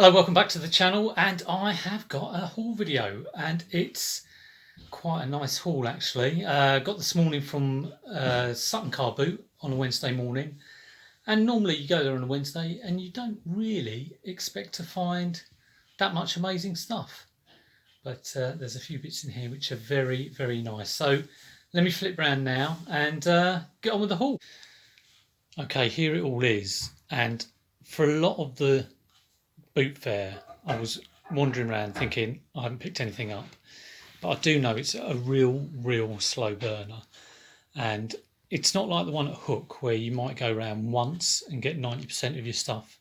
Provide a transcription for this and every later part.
Hello, welcome back to the channel, and I have got a haul video, and it's quite a nice haul actually. Got this morning from Sutton Car Boot on a Wednesday morning, and normally you go there on a Wednesday and you don't really expect to find that much amazing stuff, but there's a few bits in here which are very, very nice. So let me flip round now and get on with the haul. Okay, here it all is, and for a lot of the boot fair I was wandering around thinking I haven't picked anything up, but I do know it's a real slow burner, and it's not like the one at Hook where you might go around once and get 90% of your stuff,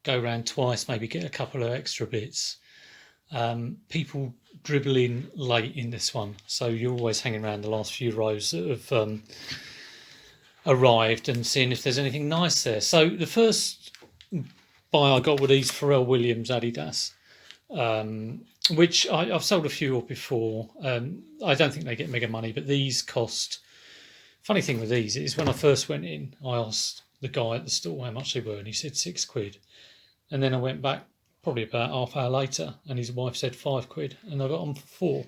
go around twice, maybe get a couple of extra bits. People dribble in late in this one, so you're always hanging around the last few rows that have arrived and seeing if there's anything nice there. So the first buy I got were these Pharrell Williams Adidas, which I've sold a few up before. I don't think they get mega money, but these cost. Funny thing with these is when I first went in, I asked the guy at the store how much they were, and he said £6. And then I went back probably about half hour later, and his wife said £5, and I got them for £4.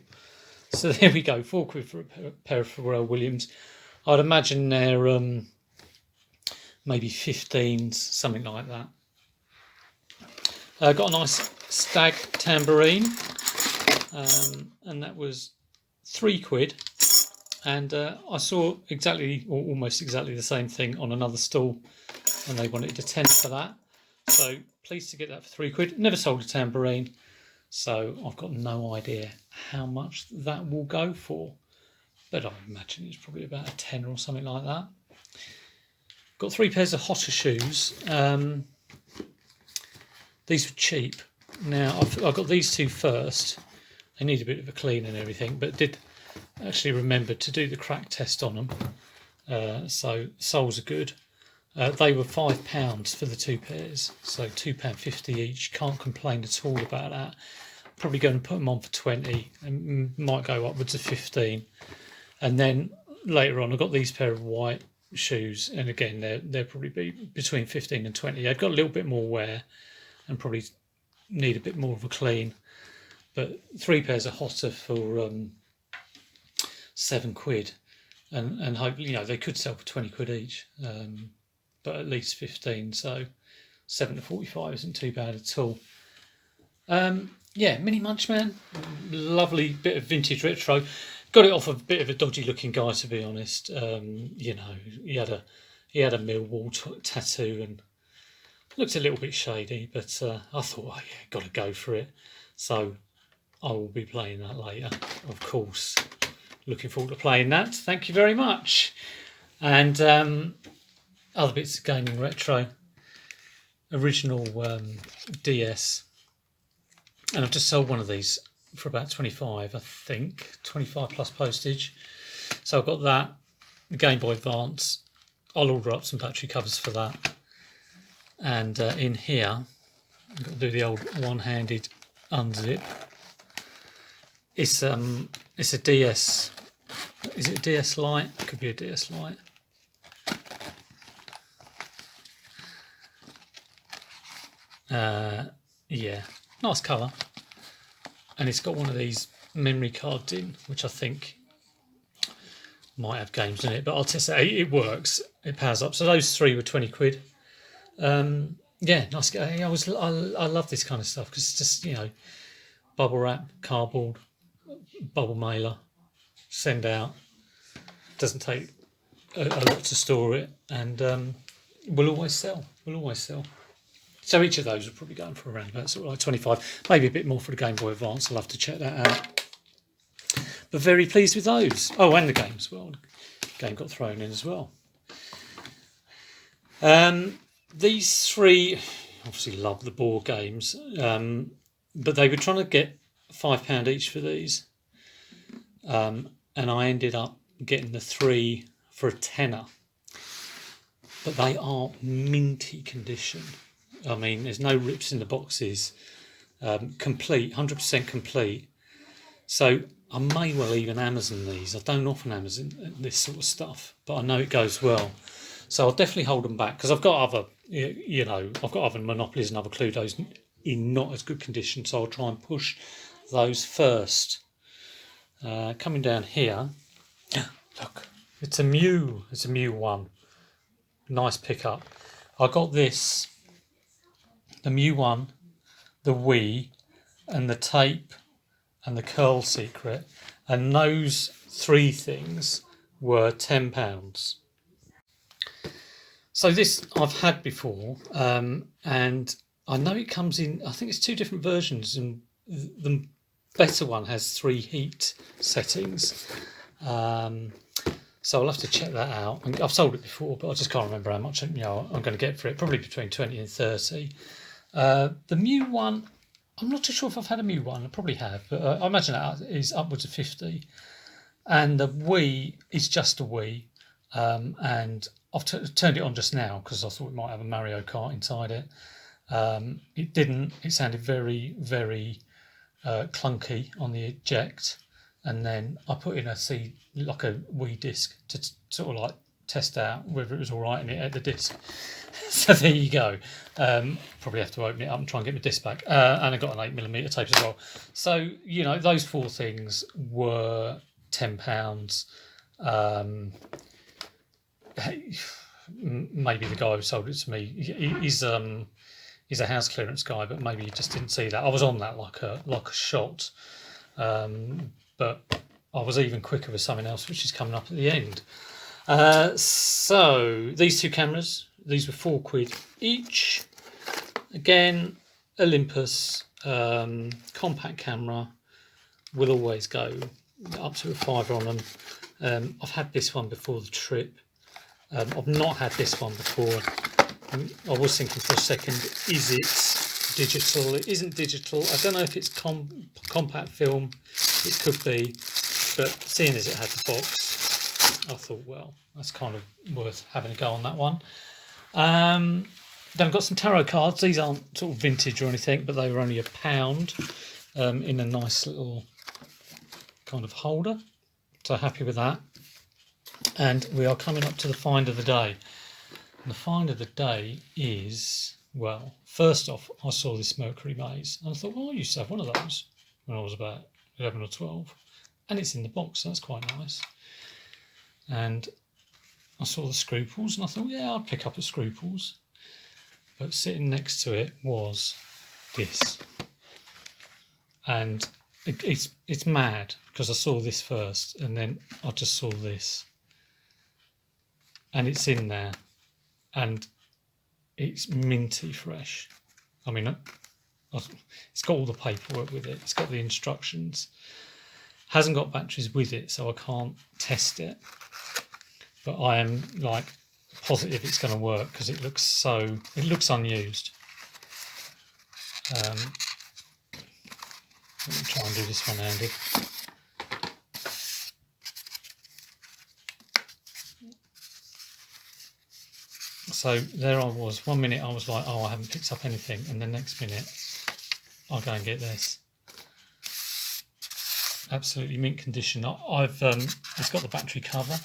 So there we go, £4 for a pair of Pharrell Williams. I'd imagine they're maybe 15s, something like that. Got a nice stag tambourine, and that was £3. And I saw exactly, or almost exactly the same thing on another stall, and they wanted a tenth for that. So pleased to get that for £3. Never sold a tambourine, so I've got no idea how much that will go for, but I imagine it's probably about a tenner or something like that. Got 3 pairs of Hotter shoes. These were cheap. Now, I got these two first. They need a bit of a clean and everything, but did actually remember to do the crack test on them. So soles are good. They were £5 for the 2 pairs, so £2.50 each. Can't complain at all about that. Probably going to put them on for 20, and might go upwards of 15. And then later on, I got these pair of white shoes, and again, they'll probably be between 15 and 20. They've got a little bit more wear and probably need a bit more of a clean, but 3 pairs of Hotter for £7, and hopefully, they could sell for £20 each, but at least 15, so 7 to 45 isn't too bad at all. Mini Munchman, lovely bit of vintage retro. Got it off a bit of a dodgy looking guy, to be honest. He had a Millwall tattoo and looked a little bit shady, but I thought, got to go for it. So I will be playing that later, of course. Looking forward to playing that. Thank you very much. And other bits of gaming retro. Original DS. And I've just sold one of these for about 25, I think. 25 plus postage. So I've got that. The Game Boy Advance. I'll order up some battery covers for that. And in here, I've got to do the old one-handed unzip. It's a DS. Is it a DS Lite? It could be a DS Lite. Yeah, nice colour. And it's got one of these memory cards in, which I think might have games in it, but I'll test it. It works. It powers up. So those 3 were £20. Nice. I love this kind of stuff because it's just bubble wrap, cardboard, bubble mailer, send out. Doesn't take a lot to store it, and will always sell. So each of those are probably going for around about sort of like 25, maybe a bit more for the Game Boy Advance. I'll have to check that out. But very pleased with those. Oh, and the game as well. The game got thrown in as well. These 3 obviously love the board games, but they were trying to get £5 each for these, and I ended up getting the 3 for a tenner. But they are minty condition. I mean, there's no rips in the boxes. Complete, 100% complete. So I may well even Amazon these. I don't often Amazon this sort of stuff, but I know it goes well. So I'll definitely hold them back because I've got other, I've got other Monopolies and other Cluedos in not as good condition, so I'll try and push those first. Coming down here, look, it's a Mew one. Nice pickup. I got this, the Mew one, the Wii, and the tape, and the curl secret, and those three things were £10. So this I've had before, and I know it comes in, I think it's 2 different versions, and the better one has 3 heat settings. So I'll have to check that out. I've sold it before, but I just can't remember how much I'm going to get for it. Probably between 20 and 30. The Mew one, I'm not too sure if I've had a Mew one. I probably have, but I imagine that is upwards of 50. And the Wii is just a Wii, and I've turned it on just now because I thought it might have a Mario Kart inside it. It didn't. It sounded very, very clunky on the eject, and then I put in a Wii disc to sort of like test out whether it was all right, and it ate the disc. So there you go. Probably have to open it up and try and get my disc back. And I got an 8mm tape as well. So those 4 things were £10. Maybe the guy who sold it to me, he's a house clearance guy, but maybe he just didn't see that. I was on that like a shot, but I was even quicker with something else, which is coming up at the end. So these 2 cameras, these were £4 each. Again, Olympus, compact camera, will always go up to a £5 on them. I've had this one before the trip. I've not had this one before. I was thinking for a second, is it digital? It isn't digital. I don't know if it's compact film. It could be, but seeing as it had the box, I thought, well, that's kind of worth having a go on that one. Then I've got some tarot cards. These aren't sort of vintage or anything, but they were only £1 in a nice little kind of holder. So happy with that. And we are coming up to the find of the day. And the find of the day is, well, first off, I saw this Mercury maze, and I thought, well, I used to have one of those when I was about 11 or 12, and it's in the box, so that's quite nice. And I saw the Scruples, and I thought, yeah, I'd pick up the Scruples. But sitting next to it was this. And it's mad, because I saw this first, and then I just saw this. And it's in there, and it's minty fresh. I mean, it's got all the paperwork with it. It's got the instructions. Hasn't got batteries with it, so I can't test it. But I am like positive it's going to work because it looks unused. Let me try and do this one-handed. So there I was. 1 minute I was like, oh, I haven't picked up anything, and the next minute I'll go and get this. Absolutely mint condition. It's got the battery cover.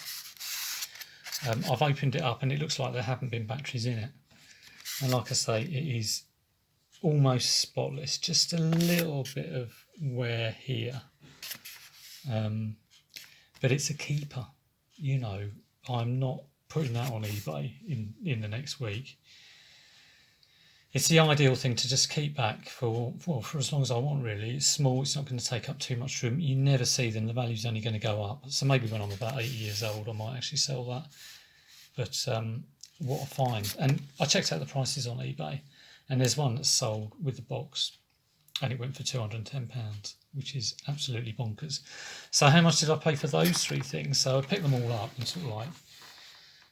I've opened it up and it looks like there haven't been batteries in it. And like I say, it is almost spotless. Just a little bit of wear here. But it's a keeper. I'm not putting that on eBay in the next week. It's the ideal thing to just keep back for as long as I want, really. It's small, it's not going to take up too much room. You never see them, the value's only going to go up. So maybe when I'm about 80 years old, I might actually sell that. But what I find, and I checked out the prices on eBay, and there's one that's sold with the box, and it went for £210, which is absolutely bonkers. So how much did I pay for those 3 things? So I picked them all up and sort of like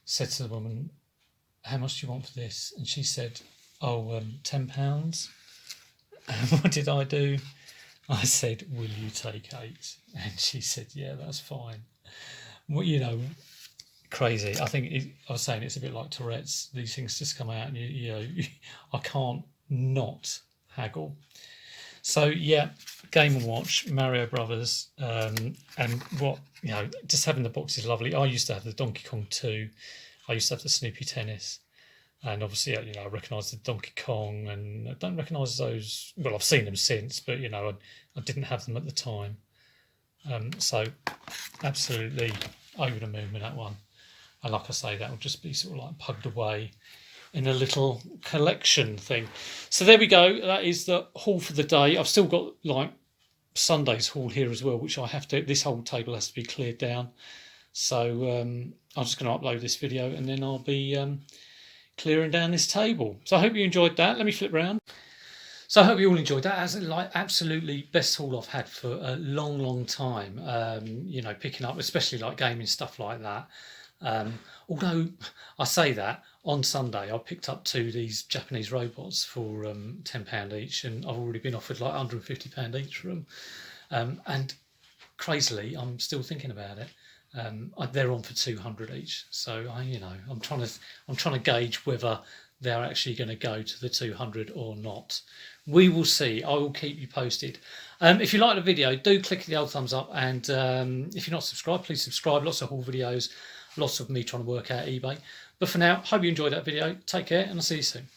said to the woman, how much do you want for this? And she said, £10. And what did I do? I said, will you take 8? And she said, yeah, that's fine. Well, crazy. I think I was saying it's a bit like Tourette's. These things just come out and I can't not haggle. So yeah, Game & Watch, Mario Brothers, and just having the box is lovely. I used to have the Donkey Kong 2. I used to have the Snoopy Tennis. And obviously, I recognise the Donkey Kong, and I don't recognise those. Well, I've seen them since, but I didn't have them at the time. So absolutely over the moon with that one. And like I say, that will just be sort of like pugged away in a little collection thing. So there we go. That is the haul for the day. I've still got like Sunday's haul here as well, which I have to. This whole table has to be cleared down. So I'm just going to upload this video, and then I'll be clearing down this table. So I hope you enjoyed that. Let me flip around. So I hope you all enjoyed that. As like absolutely best haul I've had for a long time. Picking up, especially like gaming stuff like that. Although I say that, on Sunday I picked up these Japanese robots for £10 each, and I've already been offered like £150 each for them. And crazily, I'm still thinking about it. They're on for 200 each, so I'm trying to gauge whether they're actually going to go to the 200 or not. We will see. I will keep you posted. If you like the video, do click the old thumbs up, and if you're not subscribed, please subscribe. Lots of haul videos, lots of me trying to work out eBay. But for now, hope you enjoyed that video. Take care, and I'll see you soon.